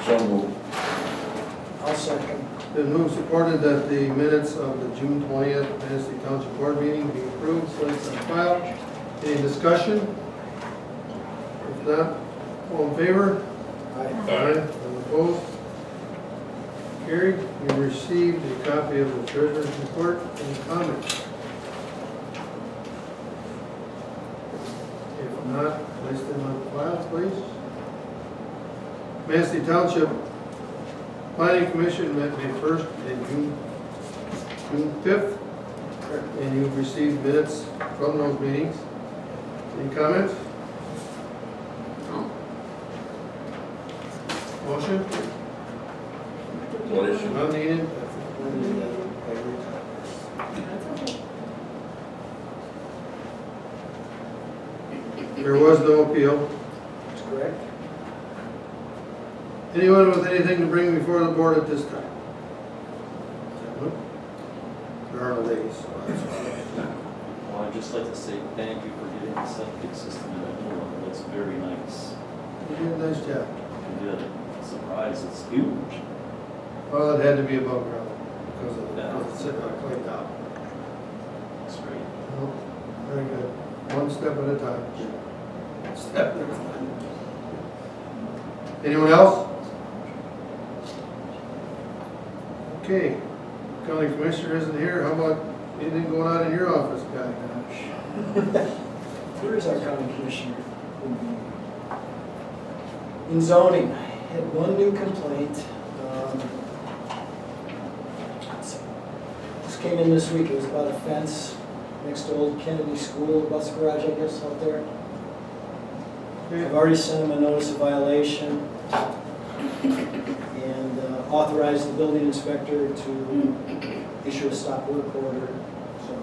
So moved. I'll second. Been moved, supported that the minutes of the June 20th Manistee Township Board meeting be approved, slates on file. Any discussion? If not, all in favor? Aye. Aye. All opposed? Carried. You received a copy of the treasurer's report and comments. If not, place them on file, please. Manistee Township Planning Commission met May 1st and June 5th, and you've received minutes from those meetings. Any comments? No. Motion? What issue? None needed. There was no appeal. That's correct. Anyone with anything to bring before the board at this time? There are no ladies, so that's why. Well, I'd just like to say thank you for getting the septic system in that middle. It looks very nice. You did a nice job. You did. Surprise, it's huge. Well, it had to be above ground because it's sitting on a clay top. It's great. Well, very good. One step at a time. Step at a time. Anyone else? Okay. County Commissioner isn't here. How about anything going on in your office, guy? Where is our county commissioner? In zoning, had one new complaint. This came in this week. It was about a fence next to Old Kennedy School, bus garage, I guess, out there. I've already sent him a notice of violation and authorized the building inspector to issue a stop work order. So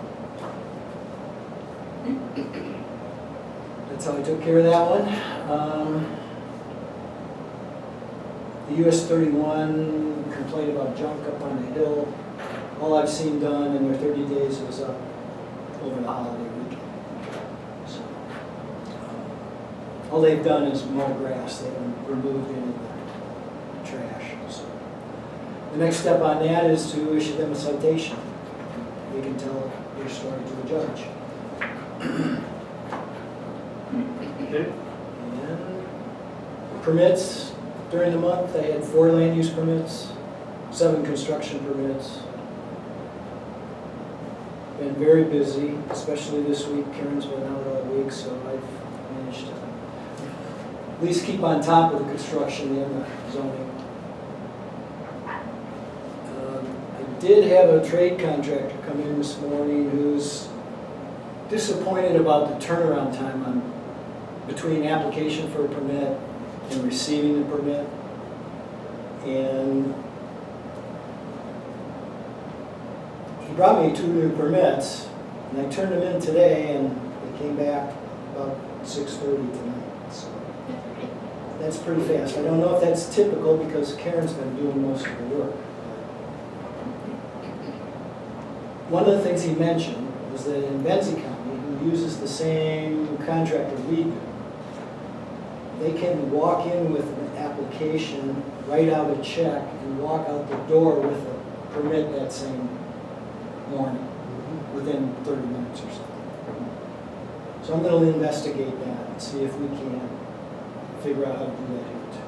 that's how I took care of that one. The US 31 complained about junk up on the hill. All I've seen done in their 30 days was up over the holiday weekend. So, all they've done is mow grass. They haven't removed any of the trash. So the next step on that is to issue them a citation. They can tell their story to a judge. Okay. And permits, during the month, I had 4 land use permits, 7 construction permits. Been very busy, especially this week. Karen's been out all week, so I've managed to at least keep on top of the construction and the zoning. I did have a trade contractor come in this morning who's disappointed about the turnaround time on between application for a permit and receiving the permit. And he brought me 2 new permits, and I turned them in today, and they came back about 6:30 tonight. So that's pretty fast. I don't know if that's typical because Karen's been doing most of the work. One of the things he mentioned was that in Benzie County, who uses the same contractor we do, they can walk in with an application, write out a check, and walk out the door with a permit that same morning, within 30 minutes or something. So I'm going to investigate that and see if we can figure out how to do that here too.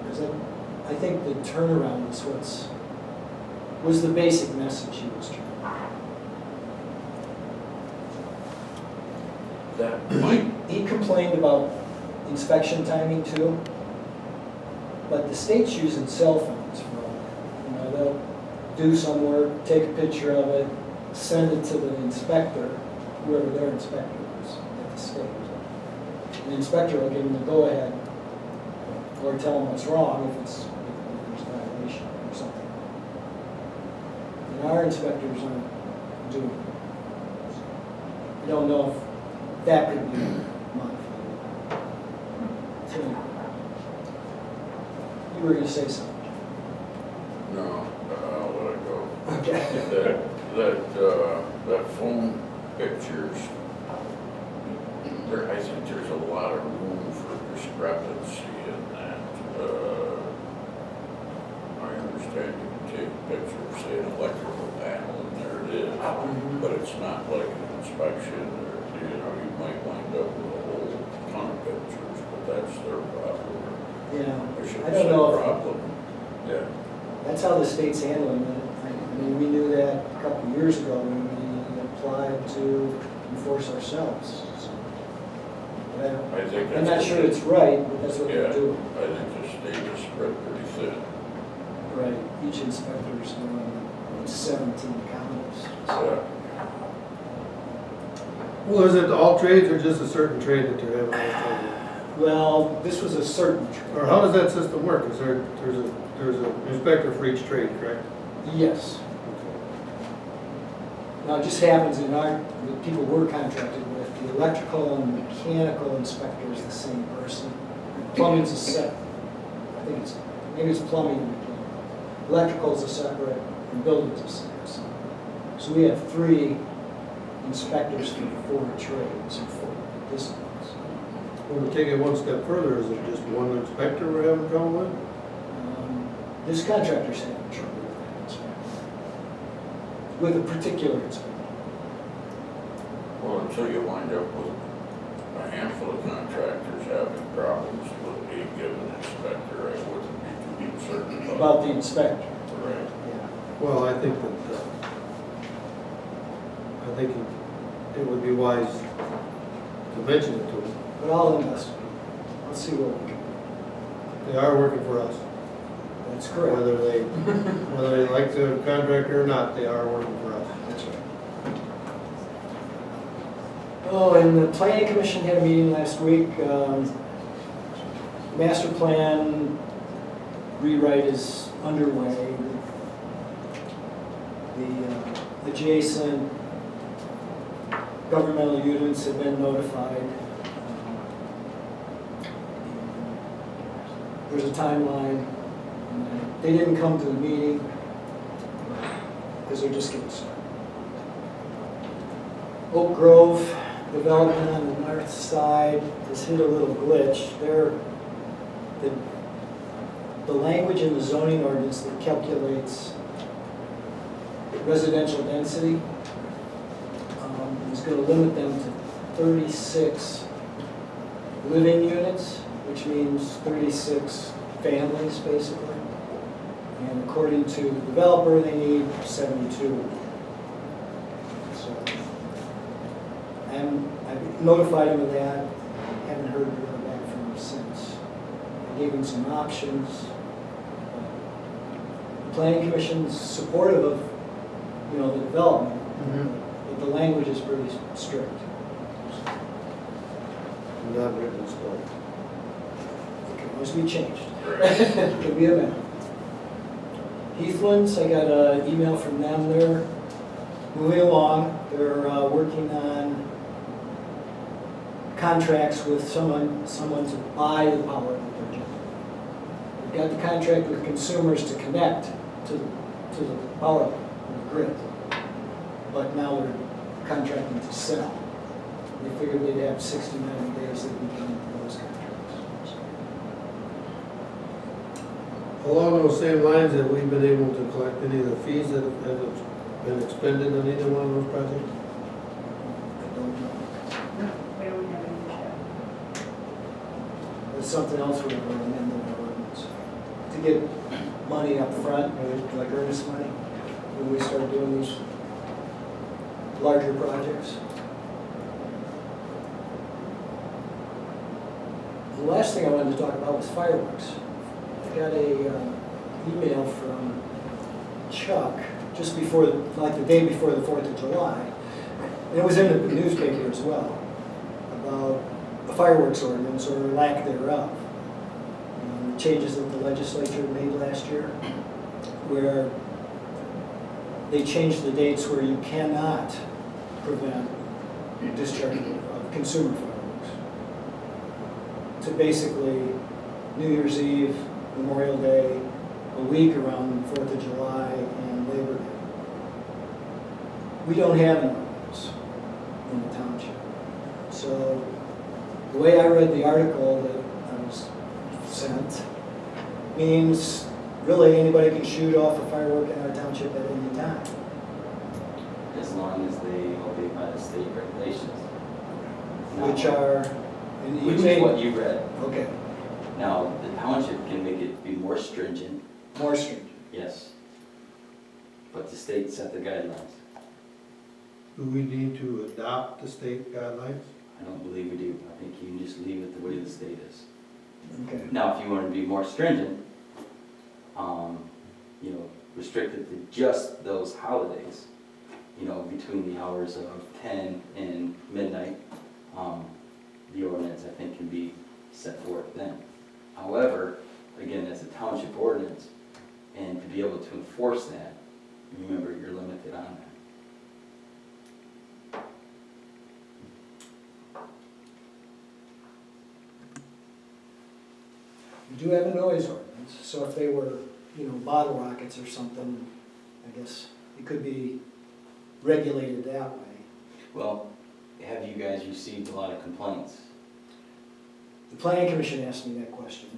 Because I think the turnaround is was the basic message he was trying. That might, He complained about inspection timing too, but the state's using cell phones for all that. They'll do some work, take a picture of it, send it to the inspector, whoever their inspector is at the state. And the inspector will give them the go-ahead or tell them what's wrong if there's a violation or something. And our inspectors aren't doing it. I don't know if that could be modified. You were going to say something. no, I'll let it go. Okay. That phone pictures, I think there's a lot of room for discrepancy in that. but it's not like an inspection, or, you might wind up with a whole ton of pictures, but that's their problem. Yeah, I shouldn't I don't say know if- problem. Yeah, that's how the state's handling it. I mean, we knew that a couple of years ago when we applied to enforce ourselves. So, but I think I'm that's. not sure it's right, but that's what Yeah, they're doing. I think the state is spread pretty thin. Right, each inspector's doing 17 counties. Yeah. Well, is it all trades or just a certain trade that they're having this trouble with? Well, this was a certain trade. Or how does that system work? Is there's an inspector for each trade, correct? Yes. Now, it just happens in the people we're contracted with, the electrical and mechanical inspector is the same person. Plumbing's a separate, I think it's, maybe it's plumbing and mechanical. Electrical's a separate, and building's a separate. So we have 3 inspectors for 4 trades or 4 disciplines. Well, to take it one step further, is it just one inspector we're having trouble with? This contractor's having trouble with that inspector. With a particular inspector. Well, until you wind up with a handful of contractors having problems with a given inspector, I wouldn't be too concerned About the inspector. Right. Yeah. Well, I think that, I think it would be wise to mention it to them. But I'll investigate. I'll see what we can do. They are working for us. That's correct. Whether they like the contractor or not, they are working for us. That's right. Oh, and the planning commission had a meeting last week. Master plan rewrite is underway. The adjacent governmental units have been notified. There's a timeline. They didn't come to the meeting because they're just getting started. Oak Grove development on the north side has hit a little glitch. The language in the zoning ordinance that calculates residential density is going to limit them to 36 living units, which means 36 families, basically. And according to the developer, they need 72. So, and I've notified him of that, haven't heard really back from him since. I gave him some options. The planning commission's supportive of, the development, but the language is pretty strict. Not written in stone. It can always be changed. Right. Could be amended. Heathlands, I got an email from them. They're moving along. They're working on contracts with someone to buy the power that they're generating. They've got the contract with consumers to connect to the power grid, but now they're contracting to sell. They figured they'd have 60, 90 days that we can do those contracts. Along those same lines, have we been able to collect any of the fees that have been expended on either one of those projects? I don't know. No, we don't have any show. There's something else we're going to amend in our ordinance. To get money up front, like earnest money, when we start doing these larger projects. The last thing I wanted to talk about was fireworks. I got a email from Chuck just before, the day before the 4th of July, and it was in the newspaper as well, about the fireworks ordinance or lack thereof. Changes that the legislature made last year, where they changed the dates where you cannot prevent discharge of consumer fireworks to basically New Year's Eve, Memorial Day, a week around 4th of July, and Labor Day. We don't have an ordinance in the township. So the way I read the article that I was sent means really anybody can shoot off a firework in our township at any time. as long as they obey by the state regulations. Now- Which are, and you Which is made, what you read. okay, Now, the township can make it be more stringent, more stringent. yes. But the state set the guidelines. Do we need to adopt the state guidelines? I don't believe we do. I think you can just leave it the way the state is. Okay. Now, if you want to be more stringent, restrict it to just those holidays, between the hours of 10 and midnight, the ordinance, I think, can be set forth then. However, again, that's a township ordinance, and to be able to enforce that, remember, you're limited on that. We do have a noise ordinance, so if they were, bottle rockets or something, I guess it could be regulated that way. Well, have you guys received a lot of complaints? The planning commission asked me that question.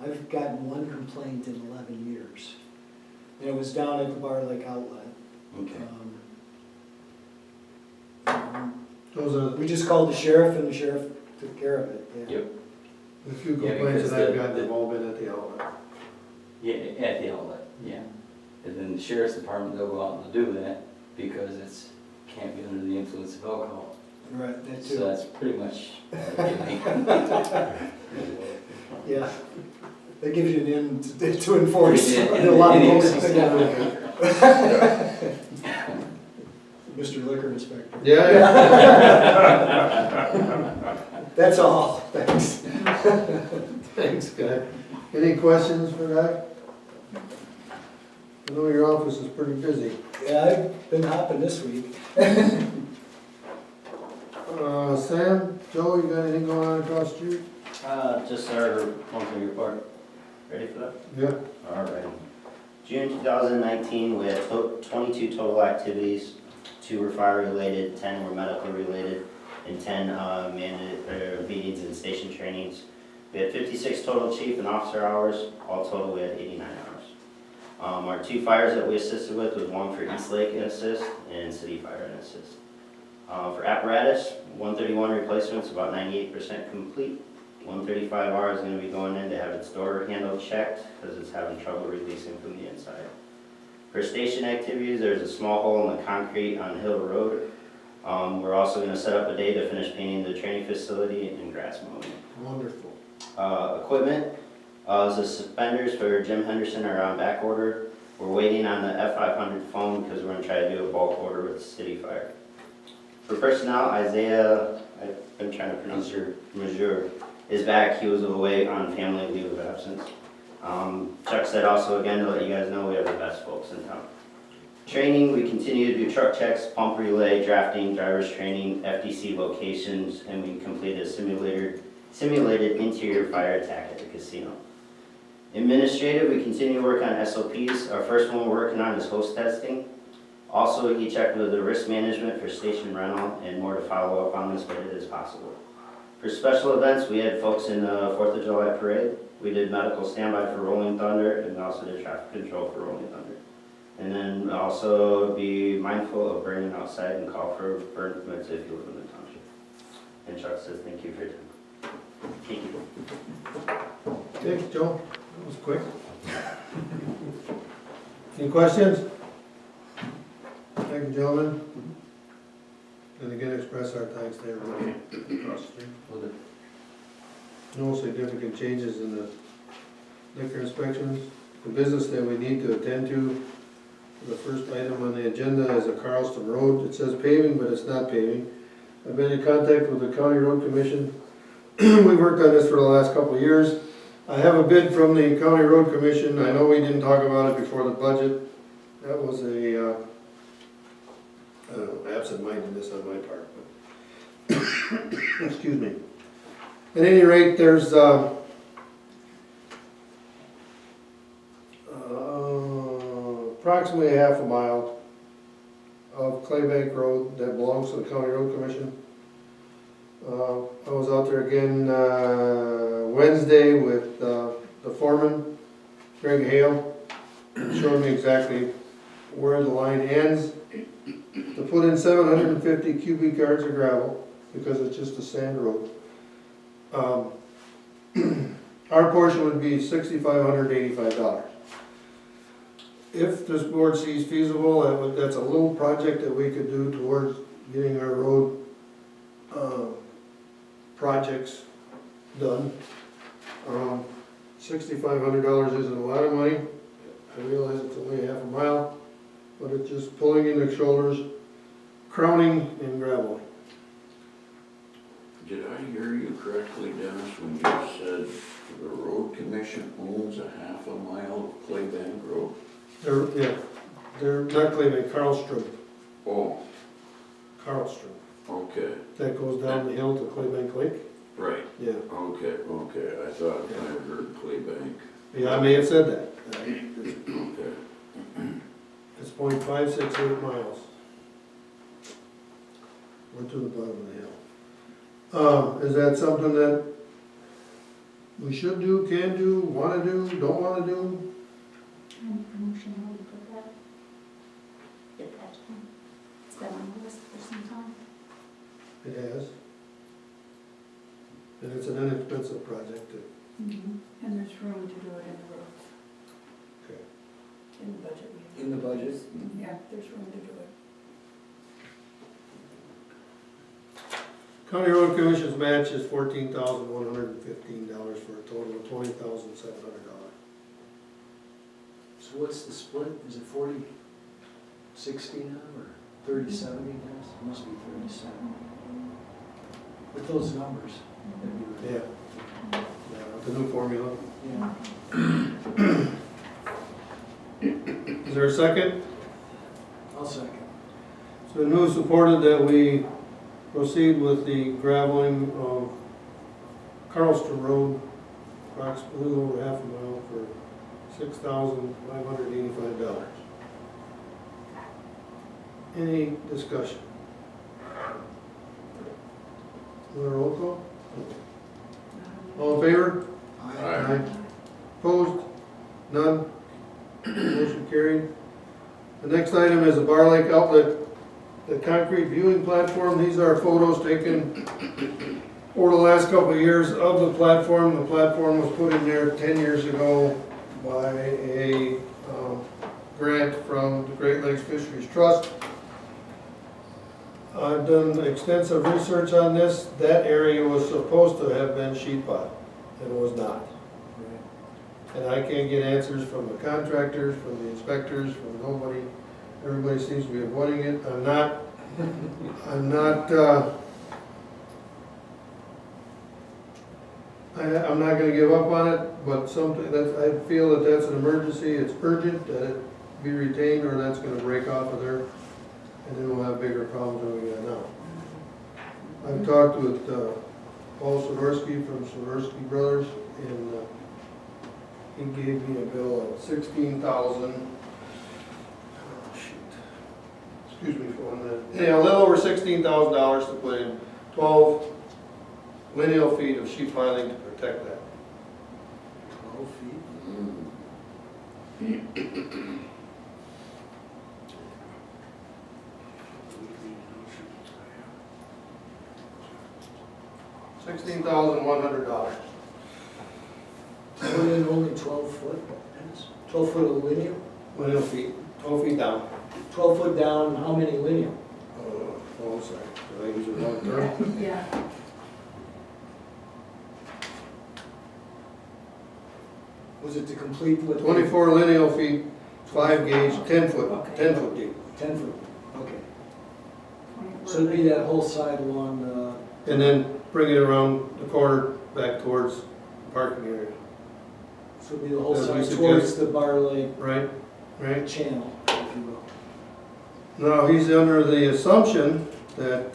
I've gotten one complaint in 11 years. And it was down at the Bar Lake Outlet. Okay. Those are We just called the sheriff and the sheriff took care of it, yeah. Yep. the few Yeah, complaints because that I've the- gotten, they've all been at the outlet. Yeah, at the outlet, yeah. And then the sheriff's department, they'll go out and do that because it's, can't be under the influence of alcohol. Right, that So too. that's pretty much, Yeah. That gives you an in to enforce Yeah, a lot of and- those and- Mr. Liquor Inspector. Yeah. That's all, thanks. Thanks, guy. Any questions for that? I know your office is pretty busy. Yeah, I've been hopping this week. Sam, Joe, you got anything going on across the street? Just our monthly report. Ready for that? Yeah. All right. June 2019, we had 22 total activities. 2 were fire-related, 10 were medical-related, and 10 meetings and station trainings. We had 56 total chief and officer hours. All total, we had 89 hours. Our 2 fires that we assisted with was 1 for East Lake and assist and City Fire and assist. For apparatus, 131 replacements, about 98% complete. 135R is going to be going in to have its door handle checked because it's having trouble releasing from the inside. For station activities, there's a small hole in the concrete on Hill Road. We're also going to set up a day to finish painting the training facility and grass mowing. Wonderful. Equipment, the suspenders for Jim Henderson are on back order. We're waiting on the F500 phone because we're going to try to do a bulk order with City Fire. For personnel, Isaiah, I've been trying to pronounce your Mazur, is back. He was away on family leave of absence. Chuck said also, again, to let you guys know, we have the best folks in town. Training, we continue to do truck checks, pump relay, drafting, driver's training, FDC locations, and we completed a simulated interior fire attack at the casino. Administrative, we continue to work on SOPs. Our first one we're working on is host testing. Also, he checked with the risk management for station rental and more to follow up on this, but it is possible. For special events, we had folks in the 4th of July parade. We did medical standby for Rolling Thunder and we also did traffic control for Rolling Thunder. And then also be mindful of burning outside and call for burn permits if you live in the township. And Chuck says thank you for your time. Thank you. Thanks, Joe. That was quick. Any questions? Thank you, gentlemen. And again, express our thanks to everybody across the street. Well, No significant changes in the liquor inspections. The business that we need to attend to, the first item on the agenda is a Carlston Road. It says paving, but it's not paving. I've been in contact with the County Road Commission. We've worked on this for the last couple of years. I have a bid from the County Road Commission. I know we didn't talk about it before the budget. That was a, I don't know, absent-mindedness on my part. But excuse me. At any rate, there's approximately half a mile of Claybank Road that belongs to the County Road Commission. I was out there again Wednesday with the foreman, Greg Hale, and showed me exactly where the line ends, to put in 750 cubic yards of gravel, because it's just a sand road. Our portion would be $6,585. If this board sees feasible, that's a little project that we could do towards getting our road projects done. $6,500 isn't a lot of money. I realize it's only half a mile, but it's just pulling in the shoulders, crowning and graveling. Did I hear you correctly, Dennis, when you said the road commission owns a half a mile of clay bank road? They're not claiming Carlstrom, Oh, okay, that goes down the hill to Claybank Lake. right, Yeah, okay, I thought I heard clay bank, yeah, I may have said that. okay. It's 0.568 miles. We're to the bottom of the hill. Is that something that we should do, can do, wanna do, don't wanna do? I make a motion, how we put that? Get that done. It's been on the list for some time. It has. And it's an inexpensive project. And there's room to do it in the roads, Okay. in the budget. In the budget? Yeah, there's room to do it. County Road Commission's match is $14,115 for a total of $20,700. So what's the split? Is it 40-60 now, or 30-70 now? It must be 37. With those numbers. Yeah. Yeah, the new formula. Yeah. Is there a second? I'll second. It's been moved, supported that we proceed with the graveling of Carlstrom Road, approximately a little over half a mile for $6,585. Any discussion? Want a roll call? All in favor? Aye. Opposed? None? Motion carried. The next item is a Bar Lake outlet, the concrete viewing platform. These are photos taken over the last couple of years of the platform. The platform was put in there 10 years ago by a grant from the Great Lakes Fisheries Trust. I've done extensive research on this. That area was supposed to have been sheet pile, and it was not. And I can't get answers from the contractors, from the inspectors, from nobody. Everybody seems to be avoiding it. I'm not gonna give up on it, but something that, I feel that that's an emergency, it's urgent that it be retained, or that's gonna break off of there, and then we'll have bigger problems than we got now. I've talked with Paul Swiderski from Swiderski Brothers, and he gave me a bill of $16,000. Excuse me for 1 minute. Yeah, a little over $16,000 to put in 12 lineal feet of sheet piling to protect that. 12 feet? $16,100. Put in only 12 foot? 12 foot of linear? Lineal feet, 12 feet down. 12 foot down, how many linear? Oh, I'm sorry, did I use the wrong term? Yeah. Was it to complete what? 24 lineal feet, 5 gauge, 10 foot, 10 foot deep. 10 foot, okay. So it'd be that whole side along the... And then bring it around the corner back towards the parking area. So it'd be the whole As we side towards suggest. the Bar Lake Right, right. channel, if you will. Now, he's under the assumption that,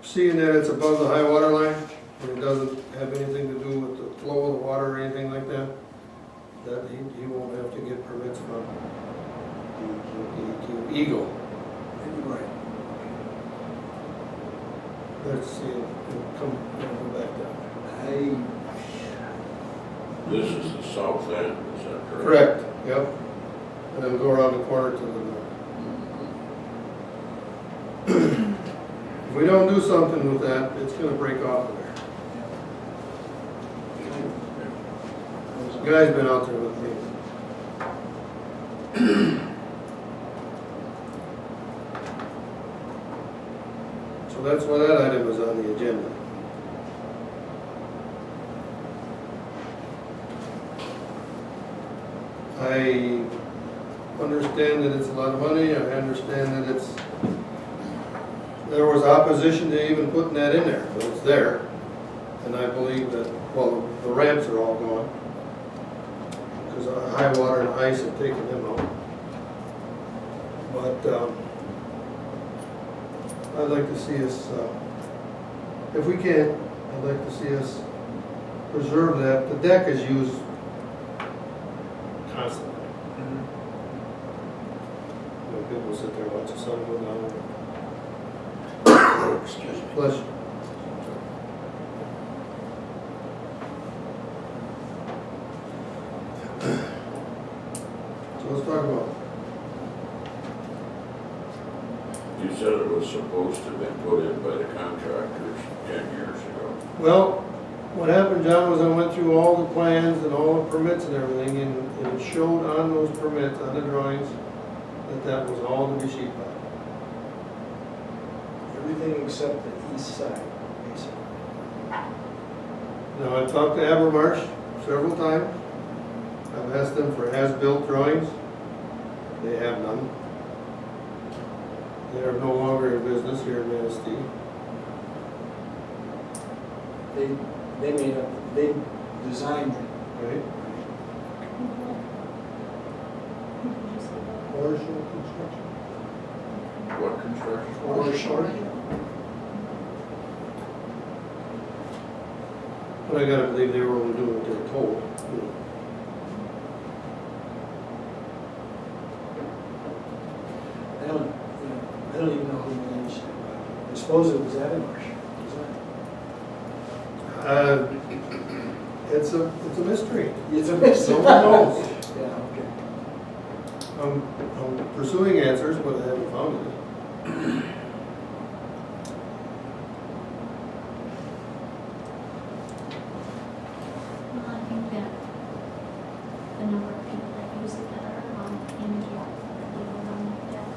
seeing that it's above the high water line, and it doesn't have anything to do with the flow of the water or anything like that, that he won't have to get permits from the Eagle. Right. Let's see, it'll go back down. This is the south end, is that correct? Correct, yep. And then go around the corner to the north. If we don't do something with that, it's gonna break off of there. The guy's been out there with me. So that's why that item is on the agenda. I understand that it's a lot of money, I understand that it's, there was opposition to even putting that in there, but it's there. And I believe that, well, the ramps are all gone. Because high water and ice have taken them out. But, I'd like to see us, if we can, I'd like to see us preserve that. The deck is used constantly. You know, people sit there, watch the sun go down. Excuse me. Bless you. So let's talk about it. You said it was supposed to have been put in by the contractors 10 years ago. Well, what happened, John, was I went through all the plans and all the permits and everything, and it showed on those permits, on the drawings, that was all to be sheet pile. Everything except the east side, basically. Now, I've talked to Abermarsh several times. I've asked them for as-built drawings. They have none. They are no longer in business here in Manistee. They made up, they designed it. Right? Commercial construction. What construction? Or short. But I gotta believe they were only doing what they were told. I don't even know who managed it. I suppose it was Abermarsh, wasn't It's a mystery. it? It's a mystery. No one knows. Yeah, okay. I'm pursuing answers, but I haven't found it. Well, I think that the number of people that use it that are handicapped, that they will not make that,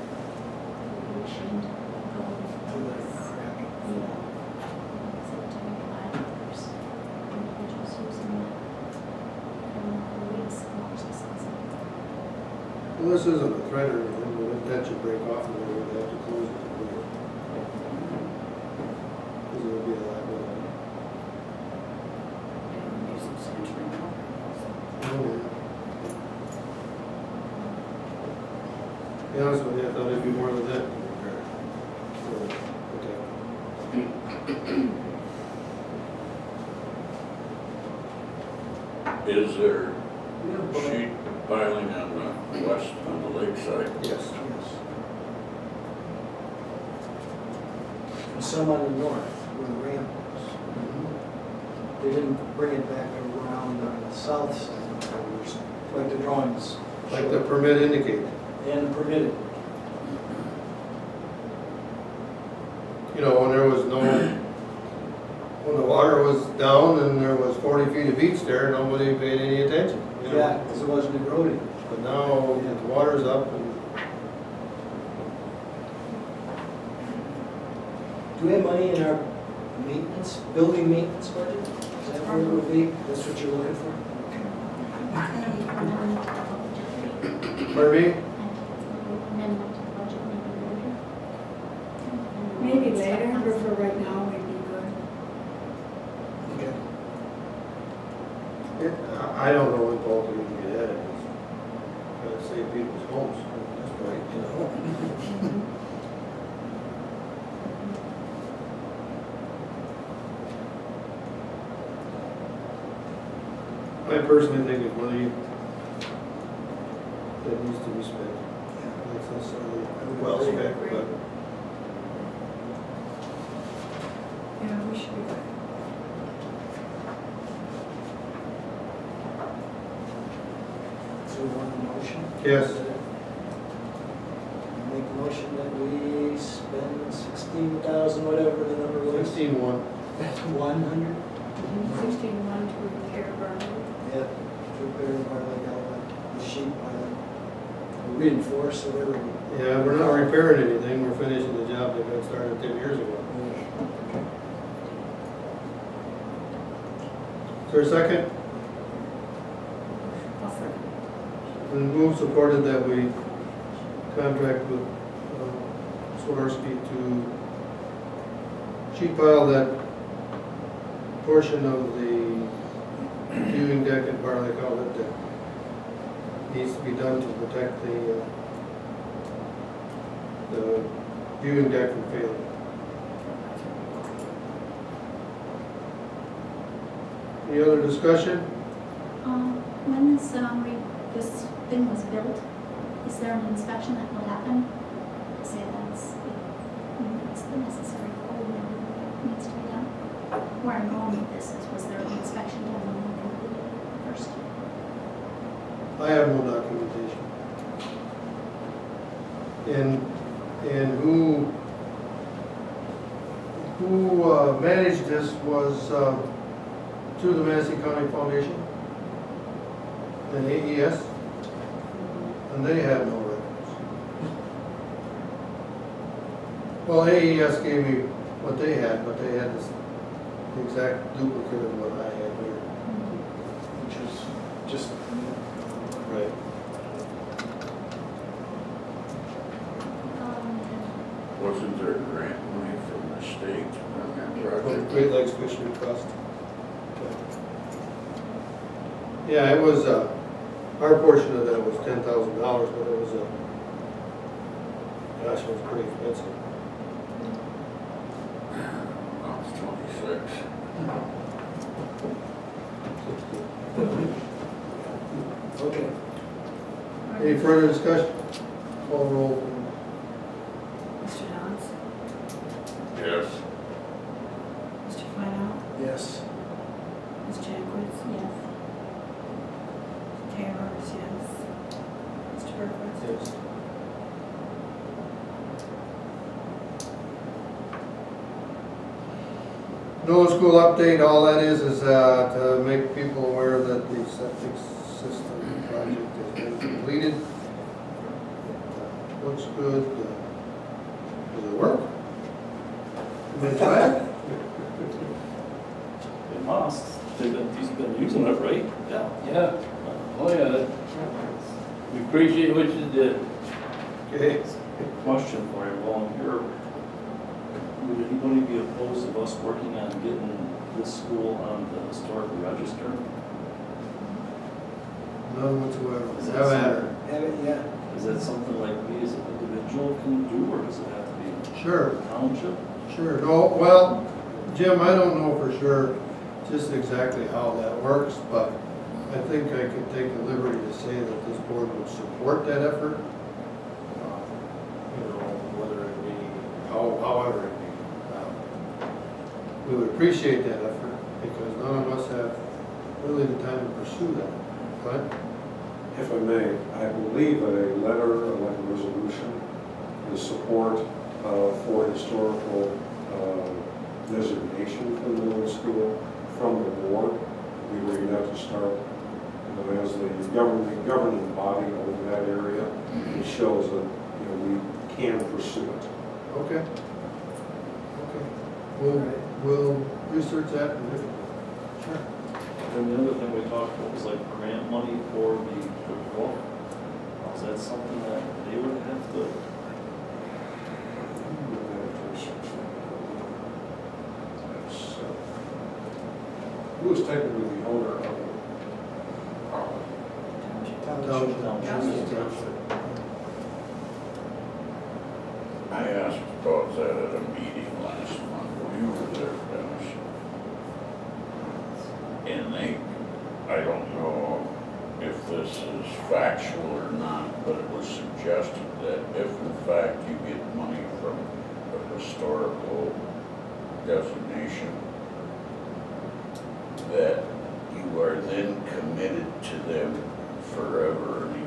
they'll be ashamed to go with To the this. crack. Yeah. So to make a lot of others, individuals using it, I don't know, the waste, much expensive. Well, this isn't a threat or anything, but if that should break off, then we would have to close it. Because it would be a liability. Use some century now. To be honest with you, I thought it'd be more than that. Is there We have about- sheet piling on the west, on the lakeside? Yes. Yes. And some on the north, where the ramp was. They didn't bring it back around on the south side, like the drawings. Like the permit indicated. And permitted. You know, when there was no, when the water was down and there was 40 feet of beach there, nobody paid any attention. you know? Yeah, because it wasn't eroding. But now the water's up and Do we have money in our maintenance, building maintenance budget? Is that where it would be? That's what you're looking for? It's gonna be amendment to the budget, pardon me? I think it's gonna be amendment to the budget, maybe later. Maybe later, but for right now, would be good. Okay. I don't know what bulk we can get at it. Gotta save people's homes. That's right, you know. I personally think it's money that needs to be spent. That's necessarily well spent, but Yeah, we should be good. So we want a motion? Yes. Make a motion that we spend 16,000, whatever the number was. 16-1. 100? 16-1 to repair burn. Yeah, to repair the barley outlet, the sheet pile, reinforce whatever. Yeah, we're not repairing anything, we're finishing the job that got started 10 years ago. Is there a second? I'll second. And move supported that we contract with Swarovski to sheet pile that portion of the viewing deck at Barley Outlet that needs to be done to protect the viewing deck from failing. Any other discussion? When this thing was built, is there an inspection that will happen? Say that's, it's the necessary code and everything that needs to be done? Where I'm going with this is, was there an inspection done when we completed it first? I have no documentation. And who managed this was through the Manistee County Foundation and AES, and they have no records. Well, AES gave me what they had, but they had this the exact duplicate of what I had here. Which is just, Right. Wasn't there grant money from the state on that project? Great Lakes Fishery Trust. Yeah, it was, our portion of that was $10,000, but it was gosh, it was pretty expensive. Well, it's 26. okay. Any further discussion? Call roll. Mr. Downs? Yes. Mr. Flanow? Yes. Ms. Jackowitz? Yes. Taylor is yes. Mr. Berquist? Yes. No school update, all that is to make people aware that the septic system project has been completed. It looks good. Does it work? Been tried? It must. He's been using it, right? Yeah. Yeah, oh yeah, we appreciate what you did. Okay. Question for you, while I'm here. Would anybody be opposed of us working on getting this school on the historic register? None whatsoever. Is that Have at her. Have it, yeah. Is that something like we as an individual can do, or does it have to be Sure, township? sure. No, well, Jim, I don't know for sure just exactly how that works, but I think I could take the liberty to say that this board would support that effort. You know, whether it be, however it be. We would appreciate that effort because none of us have really the time to pursue that. Clint? If I may, I believe that a letter, like a resolution, is support for historical designation for the middle school from the board. We were going to have to start, as the governing body over that area. It shows that, we can pursue it. Okay. Okay. We'll research that and if, sure. And the other thing we talked about was like grant money for the book. Is that something that they would have to? Who was technically the owner of the I asked about that at a meeting last month. You were there, Dennis. And I don't know if this is factual or not, but it was suggested that if in fact you get money from a historical designation, that you are then committed to them forever and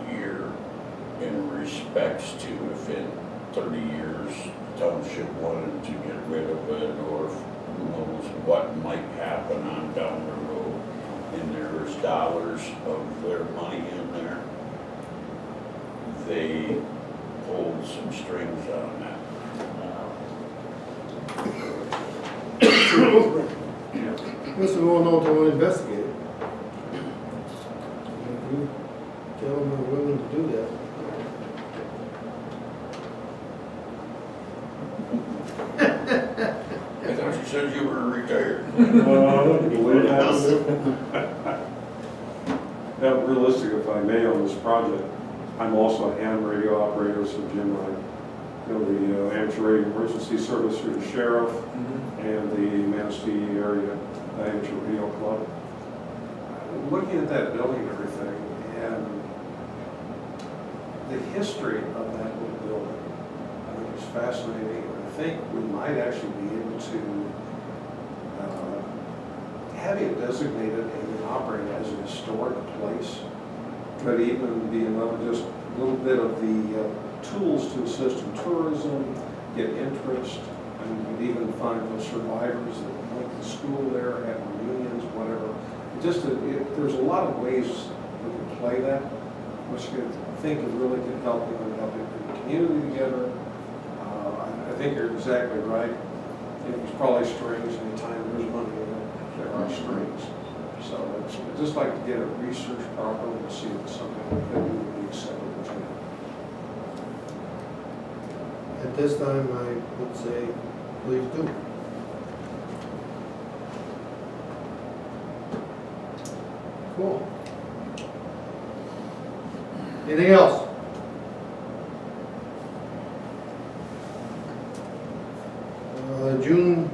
in respects to if in 30 years township wanted to get rid of it, or who knows what might happen on down the road, and there's dollars of their money in there, they pulled some strings on that. Guess we won't know until we investigate it. If you gentlemen are willing to do that. I thought you said you were retired. Believe that. Now, realistic, if I may, on this project, I'm also a ham radio operator, so Jim, I know the amateur radio emergency service through the sheriff and the Manistee area amateur radio club. Looking at that building and everything, and the history of that little building, I think it's fascinating. I think we might actually be able to have it designated and operated as an historic place, but even be another, just a little bit of the tools to assist in tourism, get interest, and you'd even find those survivors that went to school there, had reunions, whatever. There's a lot of ways we can play that, which I think it really could help help the community together. I think you're exactly right. There's probably strings, anytime there's money in it, there are strings. So I'd just like to get it researched properly and see if it's something that would be acceptable to them. At this time, I would say, please do. Cool. Anything else? June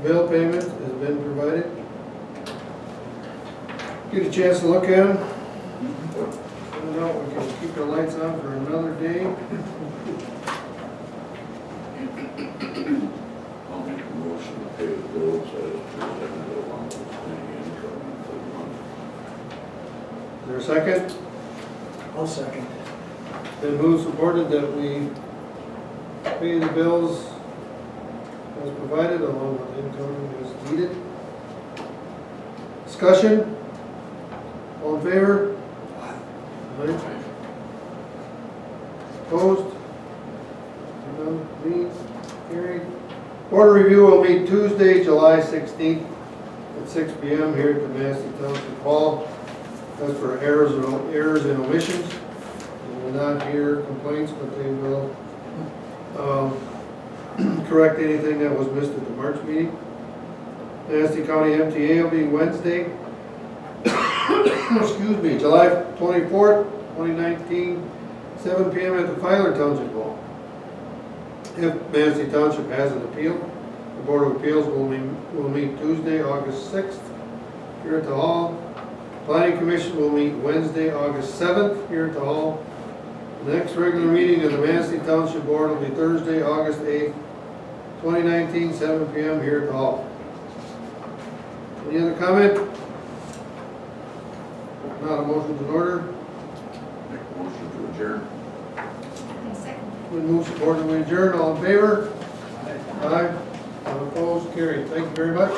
bill payment has been provided. Get a chance to look at them. Find out we can keep the lights on for another day. I'll make a motion to pay the bills as presented along with any income for the month. Is there a second? I'll second. Then move supported that we pay the bills as provided along with income as needed. Discussion? All in favor? Aye. Opposed? None, me, carried. Board review will meet Tuesday, July 16th at 6 p.m. here at the Manistee Township Hall. That's for errors and omissions. We will not hear complaints, but they will correct anything that was missed at the March meeting. Manistee County MTA will be Wednesday, excuse me, July 24th, 2019, 7 p.m. at the Filer Township Hall. If Manistee Township has an appeal, the Board of Appeals will meet Tuesday, August 6th here at the Hall. Planning Commission will meet Wednesday, August 7th here at the Hall. The next regular meeting of the Manistee Township Board will be Thursday, August 8th, 2019, 7 p.m. here at the Hall. Any other comment? If not, a motion in order. Make a motion to adjourn. Okay, second. We move supported, we adjourn. All in favor? Aye. All opposed? Carried. Thank you very much.